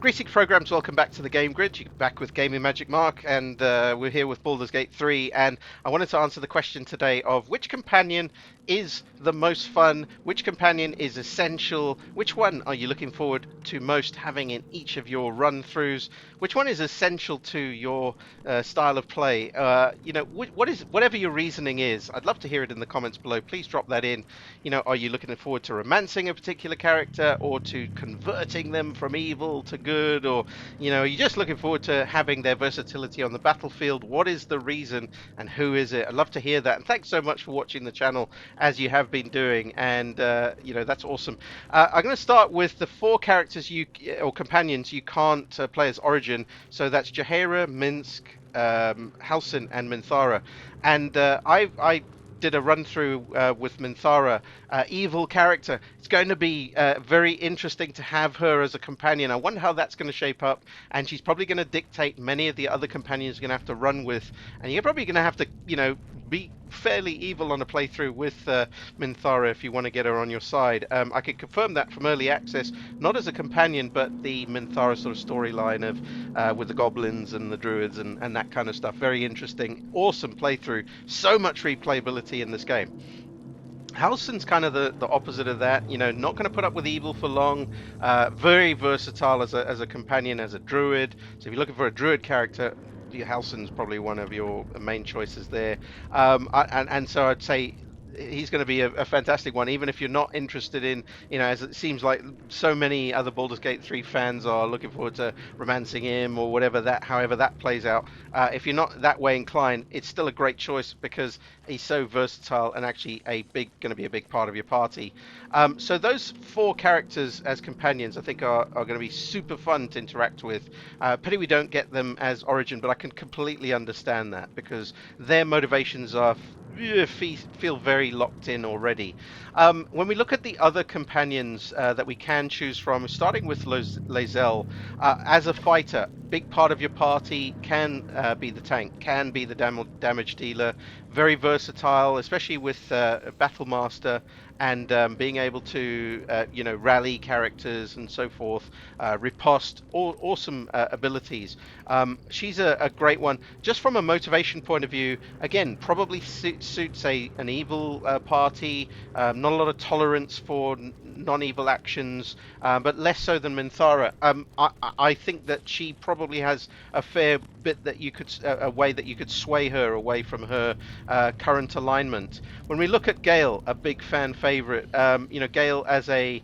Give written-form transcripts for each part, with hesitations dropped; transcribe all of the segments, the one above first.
Greetings, programs. Welcome back to the Game Grid. You're back with Gaming Magic Mark, and we're here with Baldur's Gate 3. And I wanted to answer the question today of which companion is the most fun, which companion is essential, which one are you looking forward to most having in each of your run-throughs, which one is essential to your style of play. Whatever your reasoning is, I'd love to hear it in the comments below. Please drop that in. Are you looking forward to romancing a particular character, or to converting them from evil to good, or are you just looking forward to having their versatility on the battlefield? What is the reason, and who is it? I'd love to hear that. And thanks so much for watching the channel as you have been doing, and that's awesome. I'm going to start with the four characters or companions you can't play as Origin. So that's Jaheira, Minsk, Halsin, and Minthara. And I did a run through with Minthara, evil character. It's going to be very interesting to have her as a companion. I wonder how that's going to shape up, and she's probably going to dictate many of the other companions you're going to have to run with, and you're probably going to have to, be fairly evil on a playthrough with Minthara if you want to get her on your side. I could confirm that from early access, not as a companion, but the Minthara sort of storyline of with the goblins and the druids and that kind of stuff. Very interesting, awesome playthrough. So much replayability in this game. Halsin's kind of the opposite of that, not going to put up with evil for long. Very versatile as a companion, as a druid. So if you're looking for a druid character, Halsin's probably one of your main choices there. And so I'd say he's going to be a fantastic one, even if you're not interested in, as it seems like so many other Baldur's Gate 3 fans are looking forward to romancing him or however that plays out. If you're not that way inclined, it's still a great choice because he's so versatile and actually going to be a big part of your party. So those four characters as companions, I think, are going to be super fun to interact with. Pity we don't get them as Origin, but I can completely understand that because their motivations are feel very locked in already. When we look at the other companions that we can choose from, starting with Lae'zel, as a fighter, big part of your party can be the tank, can be the damage dealer, very versatile, especially with Battle Master and being able to rally characters and so forth, riposte, awesome abilities. She's a great one just from a motivation point of view. Again, probably suits an evil party. Not a lot of tolerance for non-evil actions, but less so than Minthara. I think that she probably has a fair bit that you could a way that you could sway her away from her current alignment. When we look at Gale, a big fan favorite, Gale as a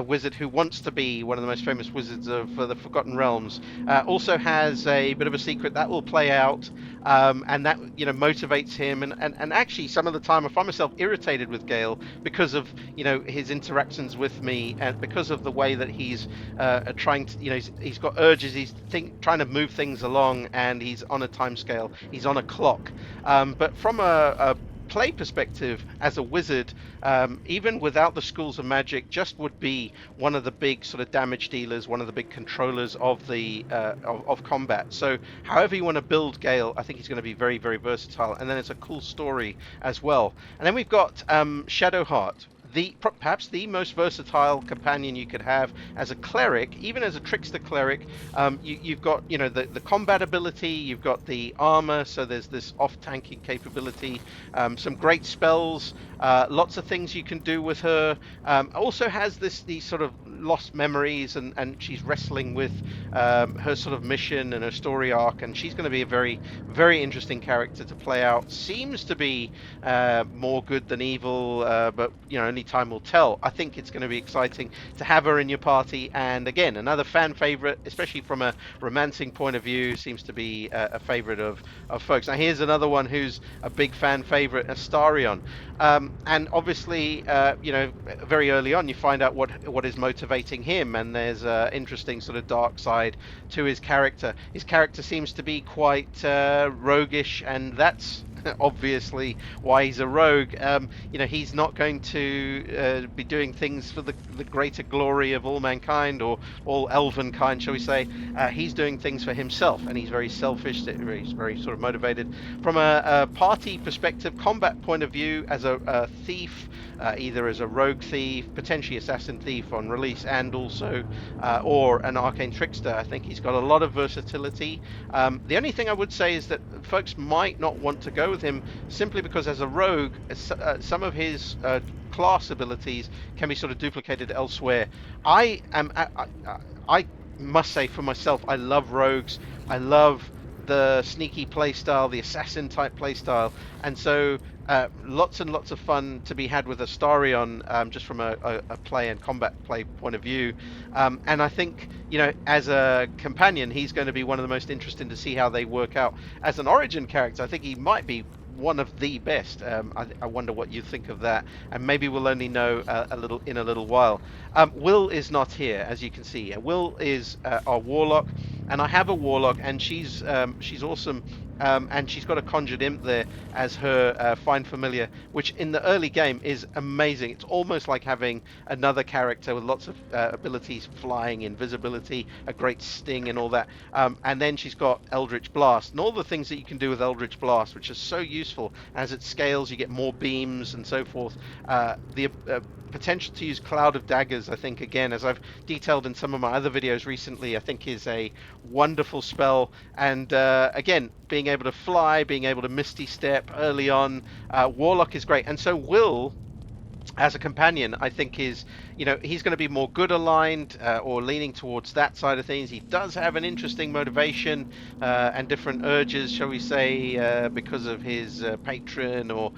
wizard who wants to be one of the most famous wizards of the Forgotten Realms, also has a bit of a secret that will play out, and that motivates him. And actually, some of the time, I find myself irritated with Gale because of his interactions with me, and because of the way that he's trying to, he's got urges. He's trying to move things along, and he's on a time scale. He's on a clock. But from a play perspective, as a wizard, even without the schools of magic, just would be one of the big sort of damage dealers, one of the big controllers of the of combat. So however you want to build Gale, I think he's going to be very, very versatile, and then it's a cool story as well. And then we've got Shadowheart, perhaps the most versatile companion you could have as a cleric, even as a trickster cleric. You've got the combat ability, you've got the armor, so there's this off-tanking capability, some great spells, lots of things you can do with her. Also has these sort of lost memories, and she's wrestling with her sort of mission and her story arc, and she's going to be a very, very interesting character to play out. Seems to be more good than evil, but only time will tell. I think it's going to be exciting to have her in your party, and again, another fan favorite, especially from a romancing point of view. Seems to be a favorite of folks. Now here's another one who's a big fan favorite, Astarion. And obviously, very early on you find out what is motivating him, and there's an interesting sort of dark side to his character. His character seems to be quite roguish, and that's obviously why he's a rogue. He's not going to be doing things for the greater glory of all mankind or all elven kind, shall we say. He's doing things for himself, and he's very selfish. He's very sort of motivated from a party perspective, combat point of view, as a thief. Either as a rogue thief, potentially assassin thief on release, and also or an arcane trickster. I think he's got a lot of versatility. The only thing I would say is that folks might not want to go with him simply because, as a rogue, some of his class abilities can be sort of duplicated elsewhere. I am. I must say for myself, I love rogues. I love the sneaky playstyle, the assassin type playstyle, and so lots and lots of fun to be had with Astarion, just from a play and combat play point of view. And I think, as a companion, he's going to be one of the most interesting to see how they work out. As an origin character, I think he might be one of the best. I wonder what you think of that, and maybe we'll only know a little while. Wyll is not here, as you can see. Wyll is our warlock, and I have a warlock, and she's awesome. And she's got a conjured imp there as her find familiar, which in the early game is amazing. It's almost like having another character with lots of abilities, flying, invisibility, a great sting, and all that. And then she's got Eldritch Blast and all the things that you can do with Eldritch Blast, which is so useful. As it scales, you get more beams and so forth. The potential to use Cloud of Daggers, I think, again, as I've detailed in some of my other videos recently, I think is a wonderful spell. And again, being able to fly, being able to Misty Step early on, Warlock is great. And so Wyll, as a companion, I think is, he's going to be more good aligned, or leaning towards that side of things. He does have an interesting motivation and different urges, shall we say, because of his patron, or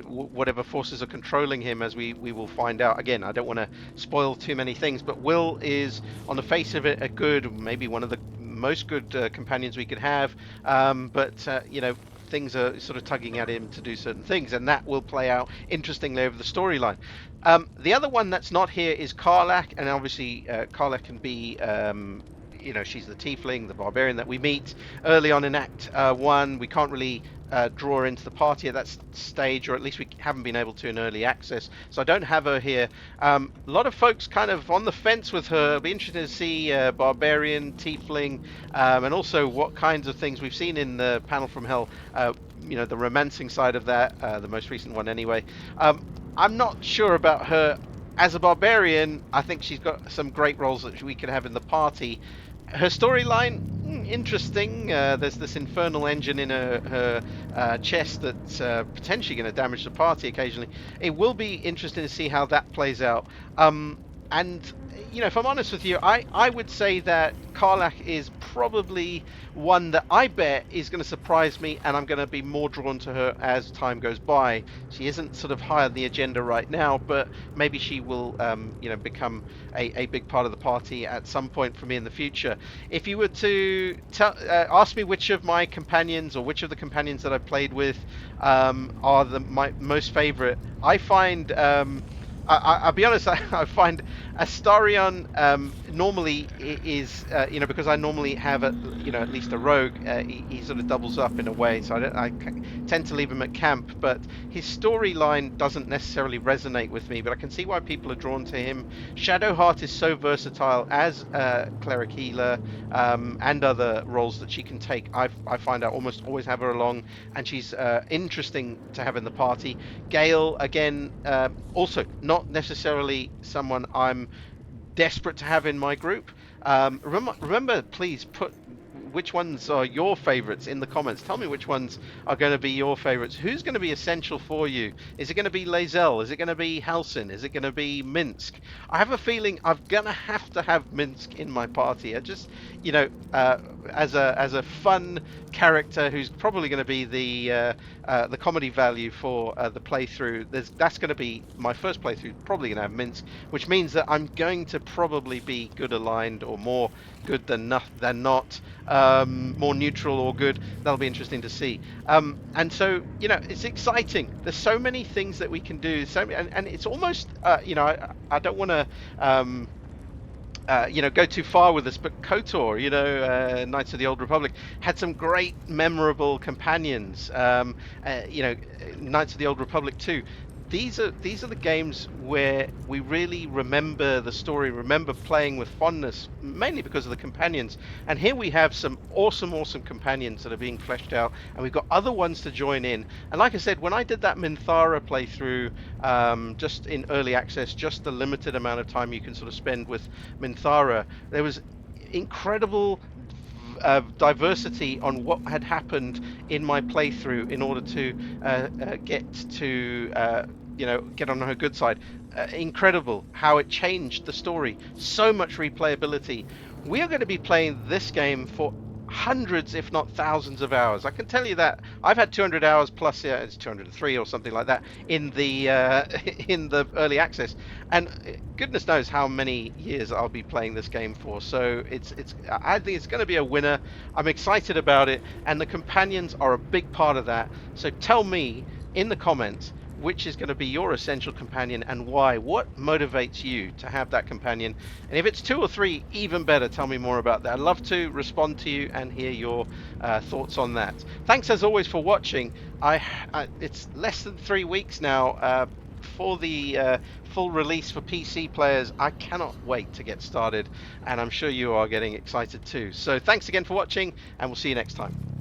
whatever forces are controlling him, as we will find out. Again, I don't want to spoil too many things, but Wyll is, on the face of it, a good, maybe one of the most good companions we could have. But things are sort of tugging at him to do certain things, and that will play out interestingly over the storyline. The other one that's not here is Karlach, and obviously Karlach can be, she's the tiefling, the barbarian that we meet early on in Act 1. We can't really draw her into the party at that stage, or at least we haven't been able to in early access, so I don't have her here. A lot of folks kind of on the fence with her. It'll be interesting to see barbarian, tiefling, and also what kinds of things we've seen in the panel from Hell, the romancing side of that, the most recent one anyway. I'm not sure about her as a barbarian. I think she's got some great roles that we could have in the party. Her storyline, interesting. There's this infernal engine in her chest that's potentially going to damage the party occasionally. It will be interesting to see how that plays out. And if I'm honest with you, I would say that Karlach is probably one that I bet is going to surprise me, and I'm going to be more drawn to her as time goes by. She isn't sort of high on the agenda right now, but maybe she will, become a big part of the party at some point for me in the future. If you were to ask me which of my companions, or which of the companions that I've played with, are my most favorite, I find. I'll be honest, I find Astarion normally is, because I normally have at least a rogue, he sort of doubles up in a way, so I tend to leave him at camp, but his storyline doesn't necessarily resonate with me, but I can see why people are drawn to him. Shadowheart is so versatile as a cleric healer, and other roles that she can take. I find I almost always have her along, and she's interesting to have in the party. Gale, again, also not necessarily someone I'm desperate to have in my group. Remember, please put which ones are your favorites in the comments. Tell me which ones are going to be your favorites. Who's going to be essential for you? Is it going to be Lae'zel? Is it going to be Halsin? Is it going to be Minsk? I have a feeling I'm going to have Minsk in my party. I just, as a fun character who's probably going to be the comedy value for the playthrough. That's going to be my first playthrough. Probably going to have Minsk, which means that I'm going to probably be good aligned, or more good than not. More neutral or good. That'll be interesting to see. And so, it's exciting. There's so many things that we can do. And it's almost, I don't want to go too far with this, but KOTOR, Knights of the Old Republic, had some great, memorable companions. Knights of the Old Republic 2. These are the games where we really remember the story, remember playing with fondness, mainly because of the companions. And here we have some awesome, awesome companions that are being fleshed out, and we've got other ones to join in. And like I said, when I did that Minthara playthrough, just in early access, just the limited amount of time you can sort of spend with Minthara, there was incredible diversity on what had happened in my playthrough in order to get on her good side. Incredible how it changed the story. So much replayability. We are going to be playing this game for hundreds, if not thousands of hours. I can tell you that. I've had 200 hours plus, yeah, it's 203 or something like that in the in the early access, and goodness knows how many years I'll be playing this game for. So I think it's going to be a winner. I'm excited about it, and the companions are a big part of that. So tell me in the comments which is going to be your essential companion and why. What motivates you to have that companion? And if it's 2 or 3, even better. Tell me more about that. I'd love to respond to you and hear your thoughts on that. Thanks as always for watching. It's less than 3 weeks now for the full release for PC players. I cannot wait to get started, and I'm sure you are getting excited too. So thanks again for watching, and we'll see you next time.